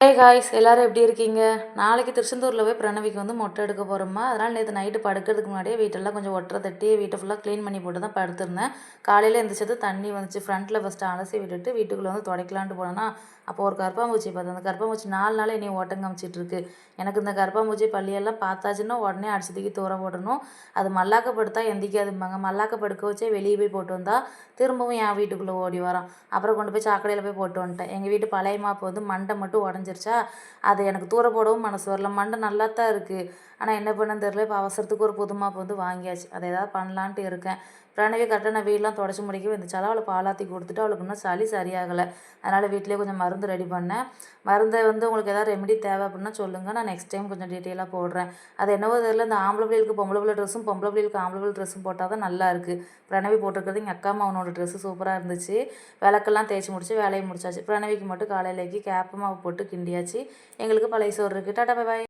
Hey guys எல்லாரும் எப்படி இருக்கீங்க? நாளைக்கு திருச்செந்தூரில் போய் பிரணவிக்கு வந்து மொட்டை எடுக்க போகிறோமா. அதனால் நேற்று நைட்டு படுக்கிறதுக்கு முன்னாடியே வீட்டெல்லாம் கொஞ்சம் ஒட்டரை தட்டி வீட்டை ஃபுல்லாக க்ளீன் பண்ணி போட்டு தான் படுத்திருந்தேன். காலையில் எழுந்திரிச்சது தண்ணி வந்துச்சு. ஃப்ரண்ட்டில் ஃபஸ்ட்டு அலசி விட்டுட்டு வீட்டுக்குள்ளே வந்து துடைக்கலான்ட்டு போனேன்னா அப்போ ஒரு கருப்பாம்பூச்சி பார்த்தேன். அந்த கருப்பாம்பூச்சி 4 நாள் என்னைய ஓட்டம் காமிச்சிட்ருக்கு. எனக்கு இந்த கருப்பாம்பூச்சி பள்ளியெல்லாம் பார்த்தாச்சுன்னா உடனே அடிச்சு தூக்கி தூர போடணும். அது மல்லாக்கப்படுத்தா எந்திக்காதும்பாங்க. மல்லாக்கப்படுக்க வச்சே வெளியே போய் போட்டு வந்தால் திரும்பவும் என் வீட்டுக்குள்ளே ஓடி வரான். அப்புறம் கொண்டு போய் சாக்கடையில் போய் போட்டு வந்துட்டேன். எங்கள் வீட்டு பழைய மாப்பு வந்து மண்டை மட்டும் உடஞ்சிருச்சா, அது எனக்கு தூர போடவும் மனசு வரல. மண்டை நல்லா தான் இருக்குது. ஆனால் என்ன பண்ணன்னு தெரில. இப்போ அவசரத்துக்கு ஒரு புது மாப்பு வந்து வாங்கியாச்சு. அதை ஏதாவது பண்ணலான்ட்டு இருக்கேன். பிரணவி கரெக்டாக நான் வீடெலாம் தொடச்சி முடிக்கவே இருந்துச்சாலும் அவளை பாலாற்றி கொடுத்துட்டு அவளுக்கு இன்னும் சளி சரியாகலை. அதனால் வீட்டிலே கொஞ்சம் மருந்து ரெடி பண்ணேன். மருந்தை வந்து உங்களுக்கு எதாவது ரெமெடி தேவை அப்படின்னா சொல்லுங்கள். நான் நெக்ஸ்ட் டைம் கொஞ்சம் டீட்டெயிலாக போடுறேன். அது என்னவோ தெரியல, இந்த ஆம்பளை பிள்ளைகளுக்கு பொம்பளை பிள்ளை ட்ரெஸ்ஸும் பொம்பளை பிள்ளைகளுக்கு ஆம்பளை பிள்ளை ட்ரெஸ்ஸும் போட்டால் தான் நல்லா இருக்குது. பிரணவி போட்டிருக்கிறது எங்கள் அக்கா மாவனோட ட்ரெஸ்ஸு சூப்பராக இருந்துச்சு. விளக்கெல்லாம் தேய்ச்சி முடிச்சு வேலையை முடிச்சாச்சு. பிரணவிக்கு மட்டும் காலையிலேக்கு கேப்பு மாவு போட்டு கிண்டியாச்சு. எங்களுக்கு பழைய சோறு இருக்குது. Tata bye bye.